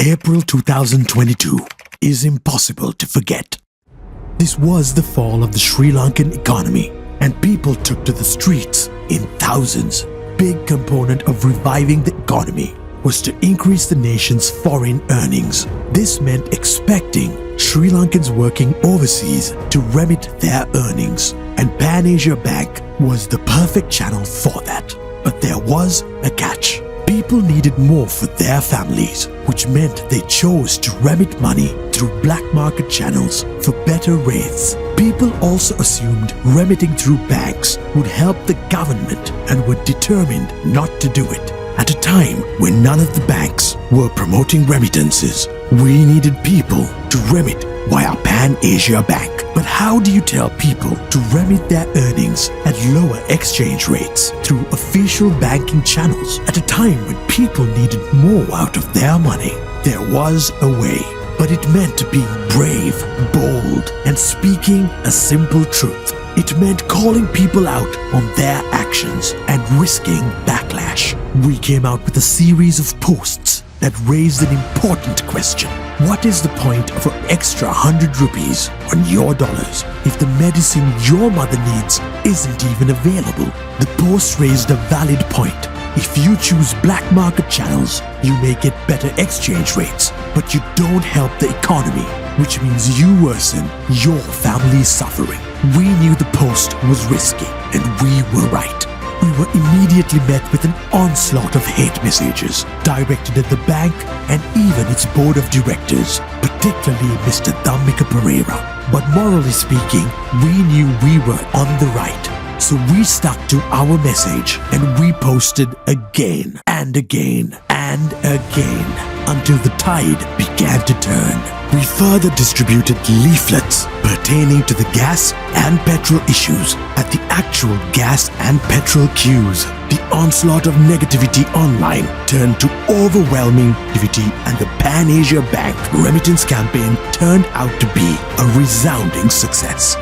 April 2022 is impossible to forget. This was the fall of the Sri Lankan economy, and people took to the streets in thousands. Big component of reviving the economy was to increase the nation's foreign earnings. This meant expecting Sri Lankans working overseas to remit their earnings, and Pan Asia Bank was the perfect channel for that. But there was a catch. People needed more for their families, which meant they chose to remit money through black market channels for better rates. People also assumed remitting through banks would help the government and were determined not to do it. At a time when none of the banks were promoting remittances, we needed people to remit via Pan Asia Bank. But how do you tell people to remit their earnings at lower exchange rates through official banking channels at a time when people needed more out of their money? There was a way, but it meant being brave, bold, and speaking a simple truth. It meant calling people out on their actions and risking backlash. We came out with a series of posts that raised an important question. What is the point of an extra 100 rupees on your dollars if the medicine your mother needs isn't even available? The post raised a valid point. If you choose black market channels, you may get better exchange rates, but you don't help the economy, which means you worsen your family's suffering. We knew the post was risky, and we were right. We were immediately met with an onslaught of hate messages directed at the bank and even its board of directors, particularly Mr. Dhammika Pereira. But morally speaking, we knew we were on the right. So we stuck to our message and we posted again and again and again until the tide began to turn. We further distributed leaflets pertaining to the gas and petrol issues at the actual gas and petrol queues. The onslaught of negativity online turned to overwhelming negativity, and the Pan Asia Bank remittance campaign turned out to be a resounding success.